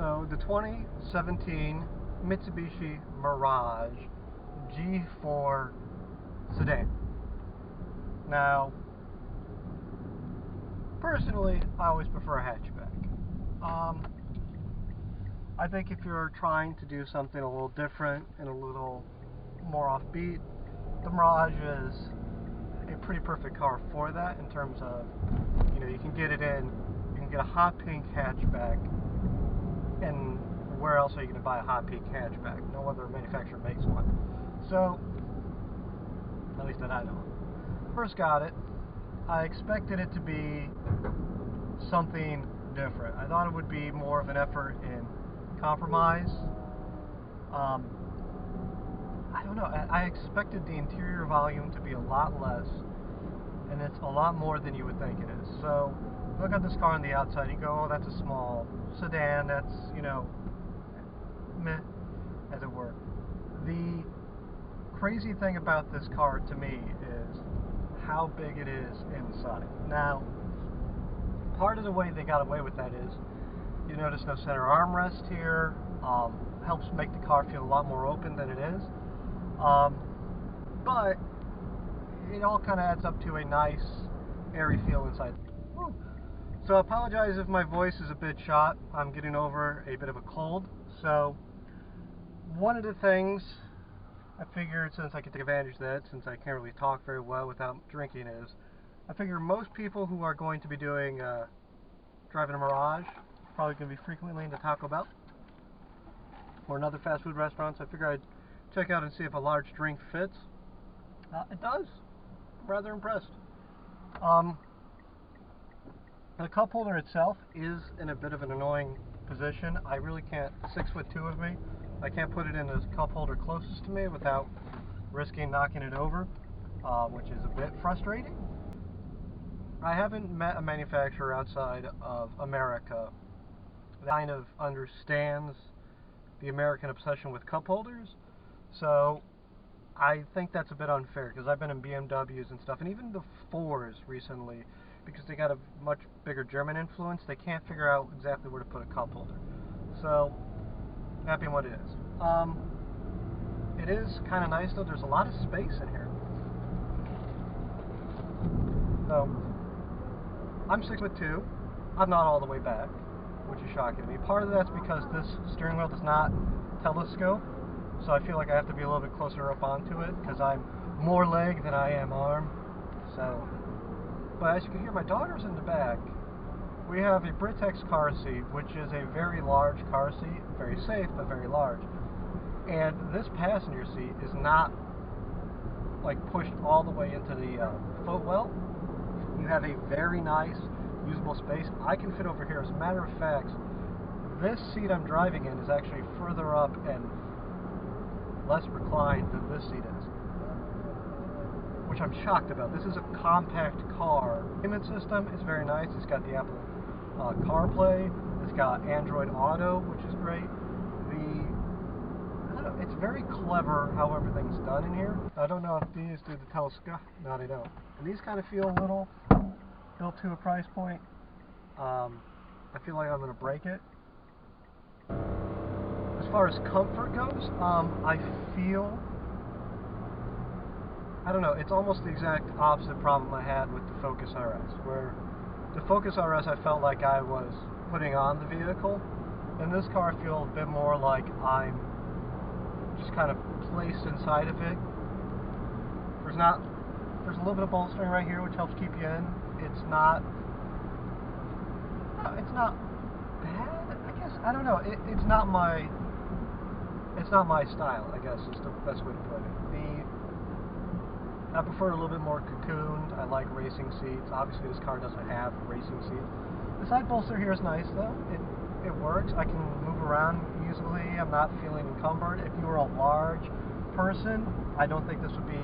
So the 2017 Mitsubishi Mirage G4 sedan. Now, personally, I always prefer a hatchback. I think if you're trying to do something a little different and a little more offbeat, the Mirage is a pretty perfect car for that in terms of, you can get it in, you can get a hot pink hatchback, and where else are you going to buy a hot pink hatchback? No other manufacturer makes one. So, at least that I know. First got it, I expected it to be something different. I thought it would be more of an effort in compromise. I don't know, I expected the interior volume to be a lot less, and it's a lot more than you would think it is. So, look at this car on the outside, you go, oh, that's a small sedan, that's, meh, as it were. The crazy thing about this car to me is how big it is inside. Now, part of the way they got away with that is, you notice no center armrest here, helps make the car feel a lot more open than it is. But it all kind of adds up to a nice, airy feel inside. Woo. So I apologize if my voice is a bit shot. I'm getting over a bit of a cold. So one of the things I figured, since I can take advantage of that, since I can't really talk very well without drinking, is I figure most people who are going to be doing driving a Mirage probably going to be frequently into Taco Bell or another fast food restaurant. So I figure I'd check out and see if a large drink fits. It does. I'm rather impressed. The cup holder itself is in a bit of an annoying position. I really can't, 6'2" of me, I can't put it in the cup holder closest to me without risking knocking it over, which is a bit frustrating. I haven't met a manufacturer outside of America that kind of understands the American obsession with cup holders, so I think that's a bit unfair, because I've been in BMWs and stuff, and even the 4s recently, because they got a much bigger German influence, they can't figure out exactly where to put a cup holder. So, happy in what it is. It is kind of nice though, there's a lot of space in here. So, I'm 6'2", I'm not all the way back, which is shocking to me. Part of that's because this steering wheel does not telescope, so I feel like I have to be a little bit closer up onto it, because I'm more leg than I am arm. So, but as you can hear, my daughter's in the back. We have a Britex car seat, which is a very large car seat, very safe, but very large. And this passenger seat is not like pushed all the way into the footwell. You have a very nice, usable space. I can fit over here. As a matter of fact, this seat I'm driving in is actually further up and less reclined than this seat is, which I'm shocked about. This is a compact car. The payment system is very nice. It's got the Apple CarPlay. It's got Android Auto, which is great. I don't know, it's very clever how everything's done in here. I don't know if these do the telescope. No, they don't. And these kind of feel a little built to a price point. I feel like I'm going to break it. As far as comfort goes, I feel, I don't know, it's almost the exact opposite problem I had with the Focus RS, where the Focus RS I felt like I was putting on the vehicle. In this car I feel a bit more like I'm just kind of placed inside of it. There's a little bit of bolstering right here which helps keep you in. It's not bad, I guess. I don't know, it's not my style, I guess is the best way to put it. I prefer it a little bit more cocooned. I like racing seats. Obviously this car doesn't have racing seats. The side bolster here is nice though. It works. I can move around easily. I'm not feeling encumbered. If you were a large person, I don't think this would be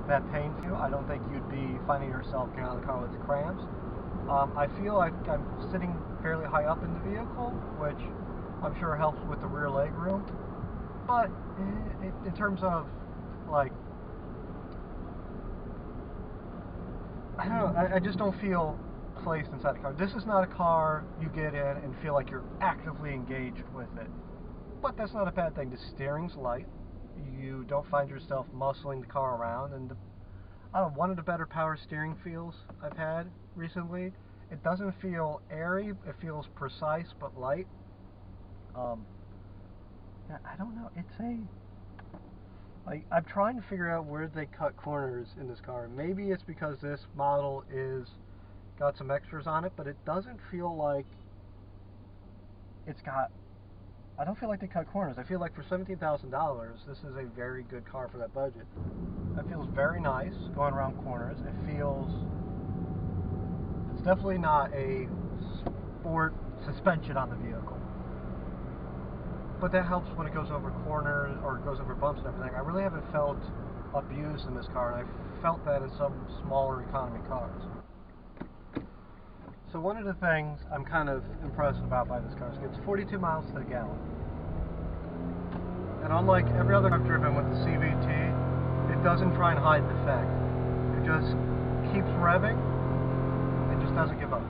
that painful. I don't think you'd be finding yourself getting out of the car with cramps. I feel like I'm sitting fairly high up in the vehicle, which I'm sure helps with the rear leg room. But in terms of, like, I don't know, I just don't feel placed inside the car. This is not a car you get in and feel like you're actively engaged with it. But that's not a bad thing. The steering's light. You don't find yourself muscling the car around. And I don't know, one of the better power steering feels I've had recently. It doesn't feel airy. It feels precise but light. Yeah, I don't know. I'm trying to figure out where they cut corners in this car. Maybe it's because this model got some extras on it, but it doesn't feel like I don't feel like they cut corners. I feel like for $17,000, this is a very good car for that budget. It feels very nice going around corners. It's definitely not a sport suspension on the vehicle. But that helps when it goes over corners or goes over bumps and everything. I really haven't felt abused in this car, and I felt that in some smaller economy cars. So one of the things I'm kind of impressed about by this car is it gets 42 miles to the gallon. And unlike every other car I've driven with the CVT, it doesn't try and hide the fact. It just keeps revving and just doesn't give up.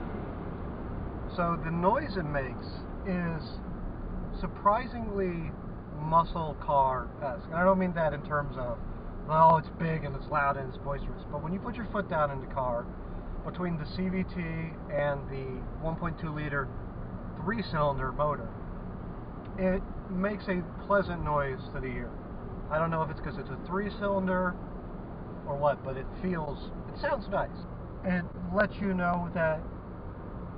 So the noise it makes is surprisingly muscle car-esque. And I don't mean that in terms of, oh, it's big and it's loud and it's boisterous. But when you put your foot down in the car, between the CVT and the 1.2-liter 3-cylinder motor, it makes a pleasant noise to the ear. I don't know if it's because it's a 3-cylinder or what, but it sounds nice. It lets you know that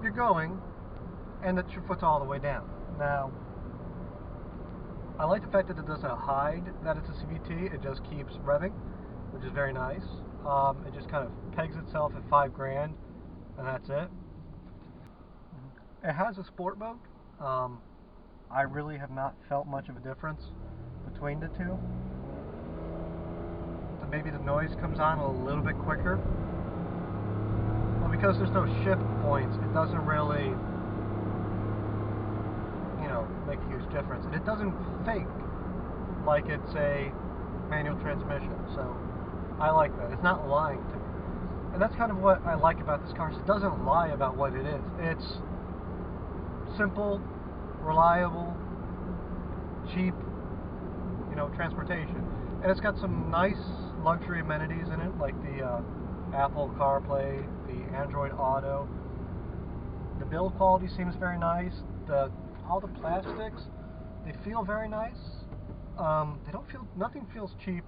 you're going and that your foot's all the way down. Now, I like the fact that it doesn't hide that it's a CVT. It just keeps revving, which is very nice. It just kind of pegs itself at $5,000, and that's it. It has a sport mode. I really have not felt much of a difference between the two. So maybe the noise comes on a little bit quicker. Well, because there's no shift points, it doesn't really, make a huge difference. And it doesn't fake like it's a manual transmission. So I like that. It's not lying to me. And that's kind of what I like about this car. It doesn't lie about what it is. It's simple, reliable, cheap, transportation. And it's got some nice luxury amenities in it, like the Apple CarPlay, the Android Auto. The build quality seems very nice. All the plastics, they feel very nice. Nothing feels cheap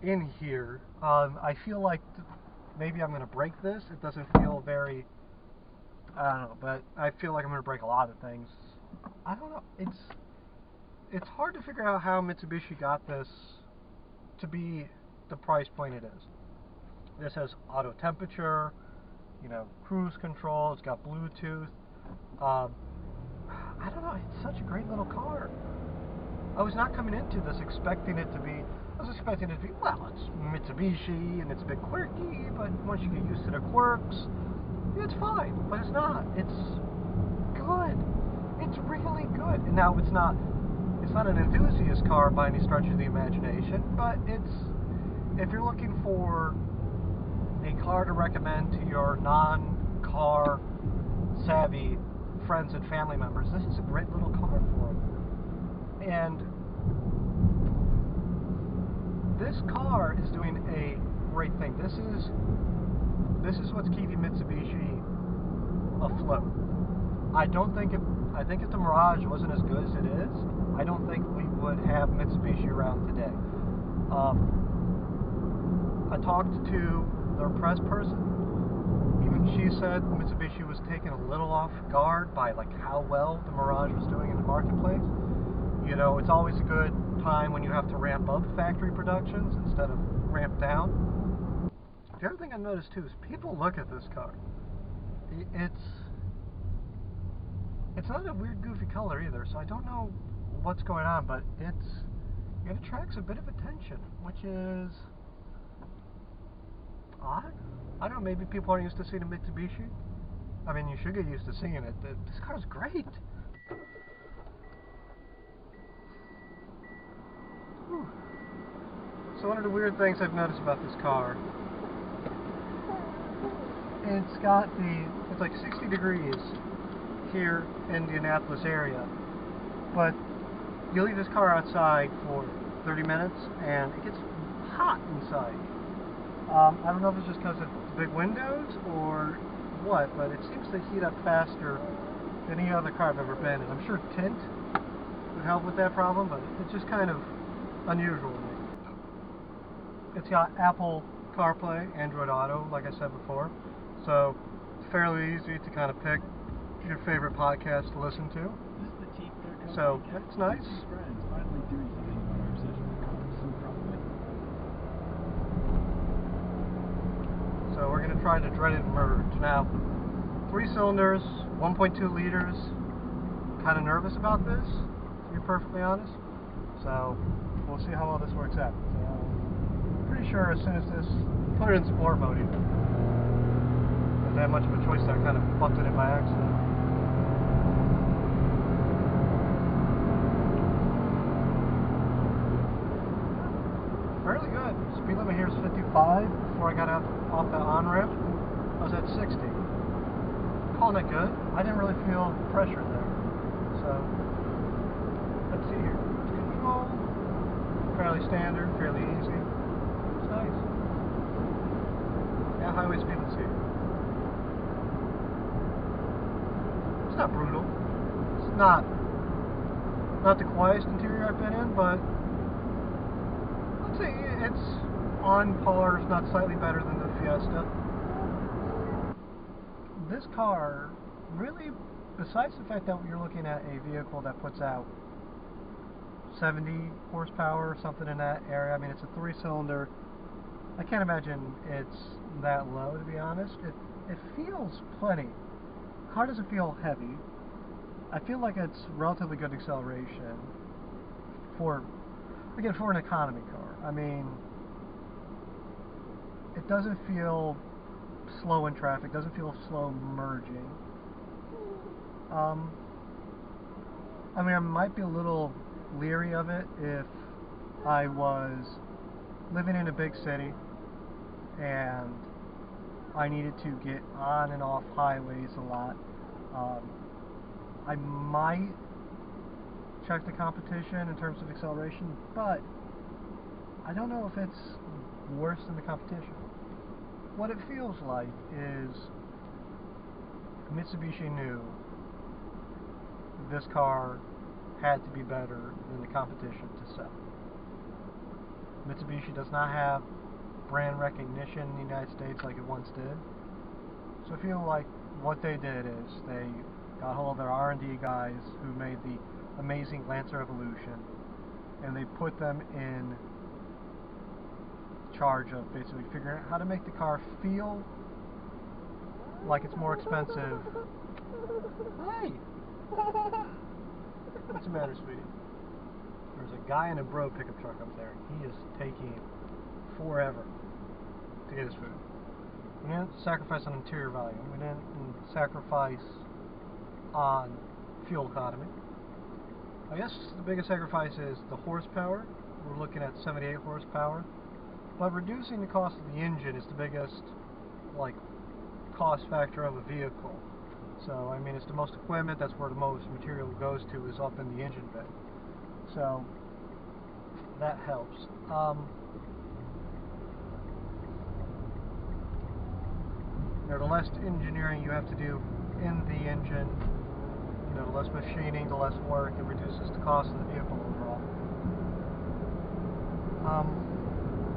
in here. I feel like maybe I'm going to break this. It doesn't feel very, I don't know, but I feel like I'm going to break a lot of things. I don't know. It's hard to figure out how Mitsubishi got this to be the price point it is. This has auto temperature, cruise control. It's got Bluetooth. I don't know. It's such a great little car. I was not coming into this expecting it to be. I was expecting it to be, well, it's Mitsubishi and it's a bit quirky, but once you get used to the quirks, it's fine. But it's not. It's good. It's really good. And now it's not an enthusiast car by any stretch of the imagination, but if you're looking for a car to recommend to your non-car savvy friends and family members, this is a great little car for them. And this car is doing a great thing. This is what's keeping Mitsubishi afloat. I think if the Mirage wasn't as good as it is, I don't think we would have Mitsubishi around today. I talked to their press person. Even she said Mitsubishi was taken a little off guard by how well the Mirage was doing in the marketplace. It's always a good time when you have to ramp up factory productions instead of ramp down. The other thing I noticed too is people look at this car. It's not a weird goofy color either, so I don't know what's going on, but it attracts a bit of attention, which is odd. I don't know, maybe people aren't used to seeing a Mitsubishi. I mean, you should get used to seeing it. This car's great. Whew. So one of the weird things I've noticed about this car it's like 60 degrees here in the Indianapolis area, but you leave this car outside for 30 minutes and it gets hot inside. I don't know if it's just because of the big windows or what, but it seems to heat up faster than any other car I've ever been in. I'm sure tint would help with that problem, but it's just kind of unusual to me. It's got Apple CarPlay, Android Auto, like I said before, so it's fairly easy to kind of pick your favorite podcast to listen to. So it's nice. So we're going to try the dreaded merge. Now, 3 cylinders, 1.2 liters. Kind of nervous about this, to be perfectly honest. So we'll see how well this works out. So, I'm pretty sure as soon as this, put it in sport mode even. Didn't have much of a choice there. I kind of bumped it in by accident. Fairly good. Speed limit here is 55. Before I got out off the on-ramp, I was at 60. Calling it good. I didn't really feel pressure there. So, let's see here. Control. Fairly standard, fairly easy. It's nice. Yeah, highway speed, let's see. It's not brutal. It's not the quietest interior I've been in, but I'd say it's on par, if not slightly better than the Fiesta. This car, really, besides the fact that you're looking at a vehicle that puts out 70 horsepower or something in that area, I mean, it's a 3-cylinder. I can't imagine it's that low, to be honest. It feels plenty. The car doesn't feel heavy. I feel like it's relatively good acceleration for an economy car. I mean, it doesn't feel slow in traffic, doesn't feel slow merging. I mean, I might be a little leery of it if I was living in a big city and I needed to get on and off highways a lot. I might check the competition in terms of acceleration, but I don't know if it's worse than the competition. What it feels like is Mitsubishi knew this car had to be better than the competition to sell. Mitsubishi does not have brand recognition in the United States like it once did. So I feel like what they did is they got hold of their R&D guys who made the amazing Lancer Evolution, and they put them in charge of basically figuring out how to make the car feel like it's more expensive. Hey! What's the matter, sweetie? There's a guy in a bro pickup truck up there. He is taking forever to get his food. We didn't sacrifice on interior volume. We didn't sacrifice on fuel economy. I guess the biggest sacrifice is the horsepower. We're looking at 78 horsepower. But reducing the cost of the engine is the biggest, like, cost factor of a vehicle. So, I mean, it's the most equipment, that's where the most material goes to, is up in the engine bay. So, that helps. The less engineering you have to do in the engine, the less machining, the less work, it reduces the cost of the vehicle overall.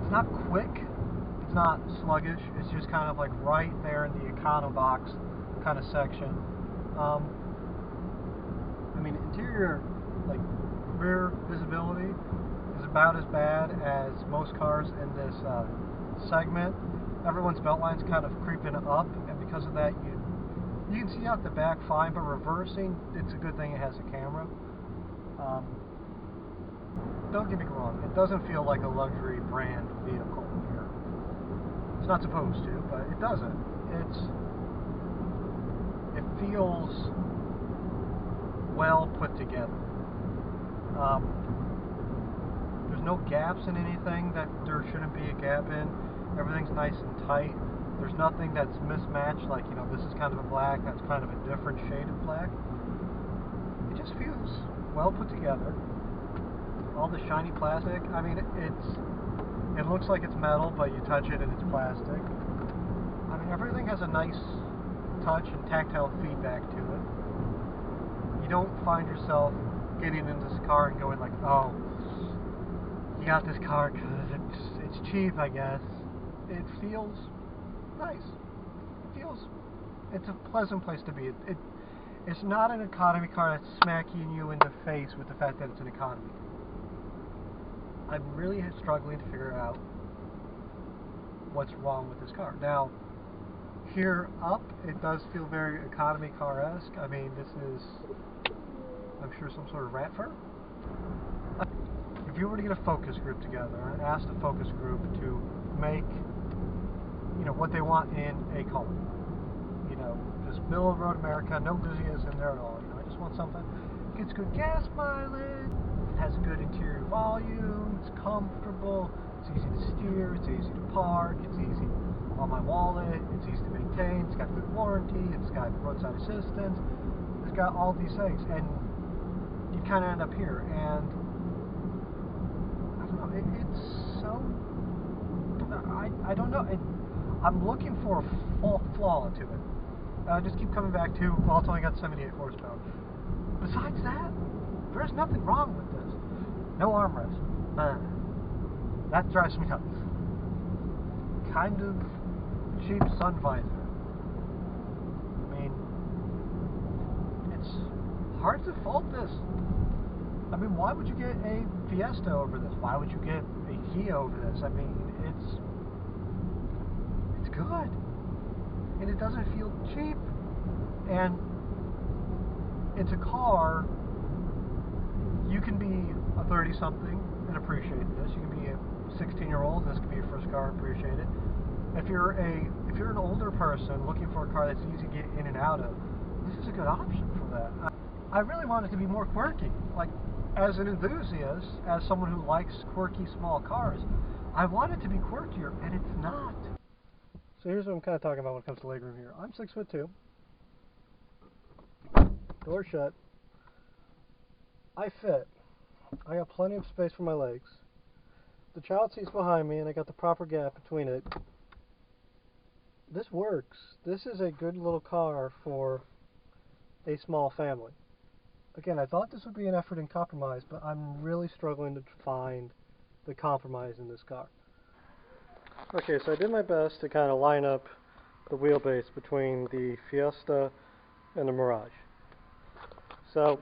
It's not quick, it's not sluggish, it's just kind of like right there in the econo box kind of section. I mean, interior, like rear visibility is about as bad as most cars in this segment. Everyone's belt line's kind of creeping up, and because of that, you can see out the back fine, but reversing, it's a good thing it has a camera. Don't get me wrong, it doesn't feel like a luxury brand vehicle here. It's not supposed to, but it doesn't. It feels well put together. There's no gaps in anything that there shouldn't be a gap in. Everything's nice and tight. There's nothing that's mismatched, like, you know, this is kind of a black, that's kind of a different shade of black. It just feels well put together. All the shiny plastic, I mean, it looks like it's metal, but you touch it and it's plastic. I mean, everything has a nice touch and tactile feedback to it. You don't find yourself getting into this car and going like, oh, you got this car because it's cheap, I guess. It feels nice. It's a pleasant place to be. It's not an economy car that's smacking you in the face with the fact that it's an economy. I'm really struggling to figure out what's wrong with this car. Now, here up, it does feel very economy car-esque. I mean, this is, I'm sure, some sort of rat fur. If you were to get a focus group together and ask the focus group to make, you know, what they want in a car, you know, just middle of the road America, no enthusiasm in there at all. You know, I just want something gets good gas mileage, it has a good interior volume, it's comfortable, it's easy to steer, it's easy to park, it's easy on my wallet, it's easy to maintain, it's got good warranty, it's got roadside assistance, it's got all these things, and you kind of end up here, and I don't know, it's so, I don't know, I'm looking for a flaw to it. I just keep coming back to, well, it's only got 78 horsepower. Besides that, there's nothing wrong with this. No armrest. That drives me nuts. Kind of cheap sun visor. I mean, it's hard to fault this. I mean, why would you get a Fiesta over this? Why would you get a Kia over this? I mean, it's good. And it doesn't feel cheap. And it's a car, you can be a 30-something and appreciate this. You can be a 16-year-old and this can be your first car and appreciate it. If you're an older person looking for a car that's easy to get in and out of, this is a good option for that. I really want it to be more quirky. Like, as an enthusiast, as someone who likes quirky small cars, I want it to be quirkier, and it's not. So here's what I'm kind of talking about when it comes to legroom here. I'm 6'2". Door shut. I fit. I got plenty of space for my legs. The child seat's behind me and I got the proper gap between it. This works. This is a good little car for a small family. Again, I thought this would be an effort in compromise, but I'm really struggling to find the compromise in this car. Okay, so I did my best to kind of line up the wheelbase between the Fiesta and the Mirage. So,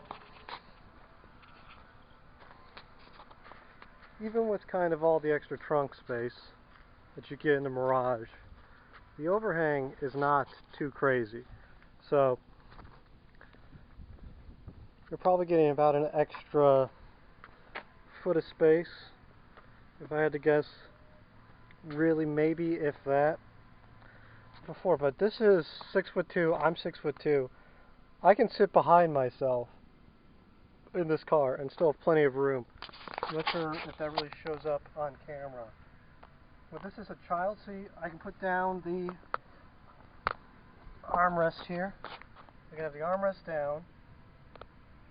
even with kind of all the extra trunk space that you get in the Mirage, the overhang is not too crazy. So, you're probably getting about an extra foot of space, if I had to guess, really maybe if that, before. But this is 6'2", I'm 6'2". I can sit behind myself in this car and still have plenty of room. I'm not sure if that really shows up on camera. But this is a child seat. I can put down the armrest here. I can have the armrest down.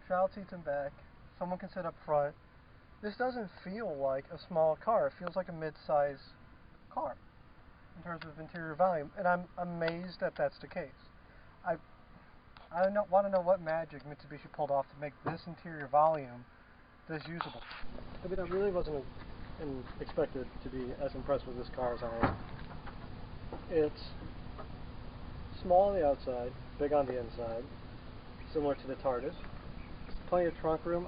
Child seats in back. Someone can sit up front. This doesn't feel like a small car. It feels like a mid-size car in terms of interior volume, and I'm amazed that that's the case. I want to know what magic Mitsubishi pulled off to make this interior volume this usable. I mean, I really wasn't expected to be as impressed with this car as I am. It's small on the outside, big on the inside, similar to the TARDIS. Plenty of trunk room.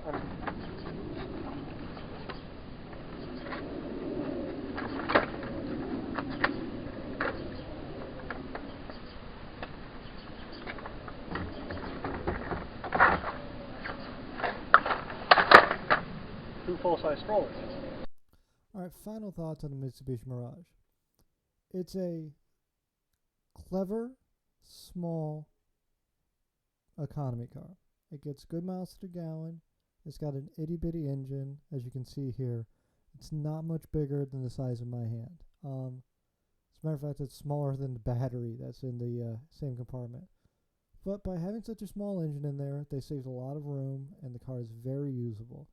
Two full-size strollers. Alright, final thoughts on the Mitsubishi Mirage. It's a clever, small economy car. It gets good miles to the gallon. It's got an itty-bitty engine, as you can see here. It's not much bigger than the size of my hand. It's As a matter of fact, it's smaller than the battery that's in the same compartment. But by having such a small engine in there, they saved a lot of room, and the car is very usable.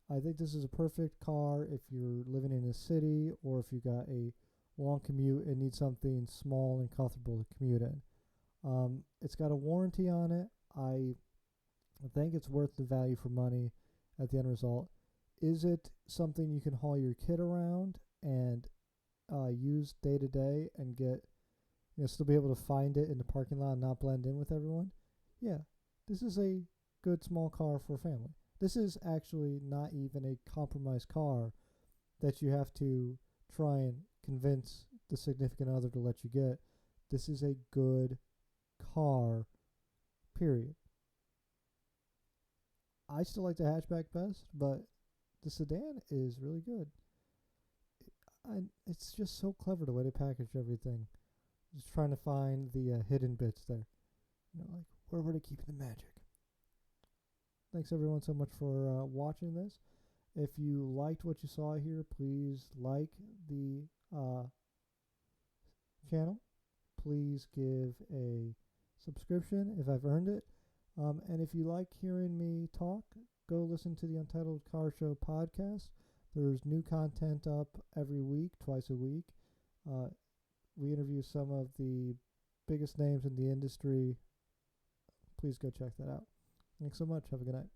I think this is a perfect car if you're living in a city or if you got a long commute and need something small and comfortable to commute in. It's got a warranty on it. I think it's worth the value for money at the end result. Is it something you can haul your kid around and use day to day and get, still be able to find it in the parking lot and not blend in with everyone? Yeah, this is a good small car for a family. This is actually not even a compromised car that you have to try and convince the significant other to let you get. This is a good car, period. I still like the hatchback best, but the sedan is really good. It's just so clever the way they package everything. Just trying to find the hidden bits there. Like, where were they keeping the magic? Thanks everyone so much for watching this. If you liked what you saw here, please like the channel. Please give a subscription if I've earned it. And if you like hearing me talk, go listen to the Untitled Car Show podcast. There's new content up every week, twice a week. We interview some of the biggest names in the industry. Please go check that out. Thanks so much. Have a good night.